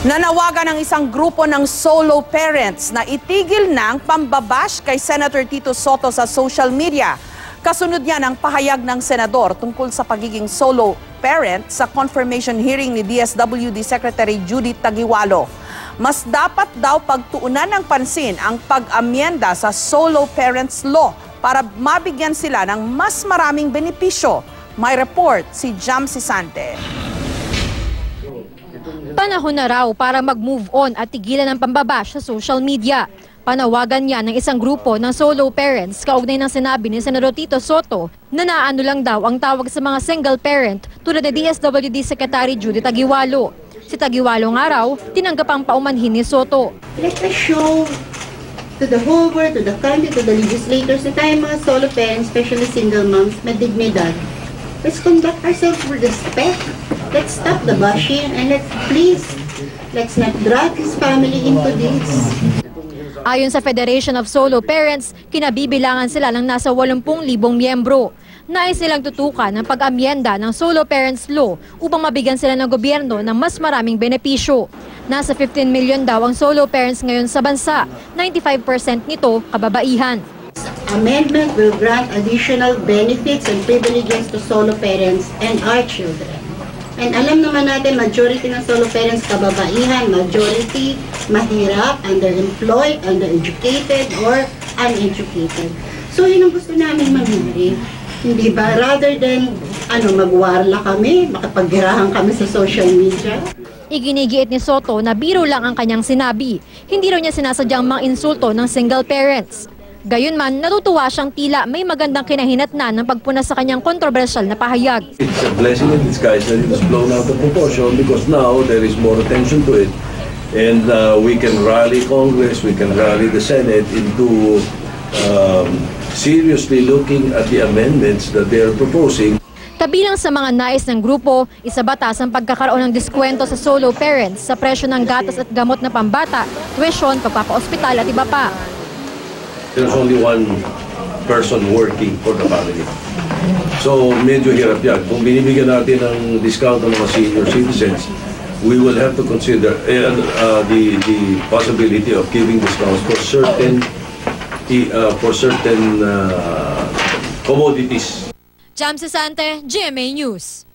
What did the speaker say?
Nanawagan ng isang grupo ng solo parents na itigil na ang pambabash kay Senator Tito Soto sa social media. Kasunod niya ng pahayag ng senador tungkol sa pagiging solo parent sa confirmation hearing ni DSWD Secretary Judith Taguiwalo. Mas dapat daw pagtuunan ng pansin ang pag-amyenda sa solo parents law para mabigyan sila ng mas maraming benepisyo. May report si Jam Sisante. Panahon na raw para mag-move on at tigilan ng pambabash sa social media. Panawagan niya ng isang grupo ng solo parents kaugnay ng sinabi ni Senador Tito Soto na naano lang daw ang tawag sa mga single parent tulad ni DSWD Secretary Judith Taguiwalo. Si Taguiwalo nga raw, tinanggap ang paumanhin ni Soto. Let us show to the whole world, to the country, to the legislators na tayo mga solo parents, especially single moms, may dignidad. Let's conduct ourselves with respect. Let's stop the bashing and let's not drag his family into this. Ayon sa Federation of Solo Parents, kinabibilangan sila ng nasa 80,000 miyembro. Nais nilang tutukan ng pag-amyenda ng Solo Parents Law upang mabigyan sila ng gobyerno ng mas maraming benepisyo. Nasa 15 million daw ang solo parents ngayon sa bansa, 95% nito kababaihan. Amendment will grant additional benefits and privileges to solo parents and our children. And alam naman natin, majority ng solo parents kababaihan, majority mahirap, underemployed, undereducated, or uneducated. So yun ang gusto namin mangyari. Hindi ba? Rather than magwarla kami, makapaggirahan kami sa social media. Iginigiit ni Soto na biro lang ang kanyang sinabi. Hindi raw niya sinasadyang mang-insulto ng single parents. Gayunman, natutuwa siyang tila may magandang kinahinatnan ng pagpuna sa kanyang kontrobersyal na pahayag. It's a blessing in disguise that it was blown out of proportion because now there is more attention to it. And we can rally Congress, we can rally the Senate into seriously looking at the amendments that they are proposing. Kabilang sa mga nais ng grupo, isa batas ang pagkakaroon ng diskwento sa solo parents sa presyo ng gatas at gamot na pambata, tuition, pagpapa-ospital at iba pa. There's only one person working for the family. So medyo hirap yan. Kung binibigyan natin ng discount ng mga senior citizens, we will have to consider the possibility of giving discounts for certain commodities. Jam Sisante, GMA News.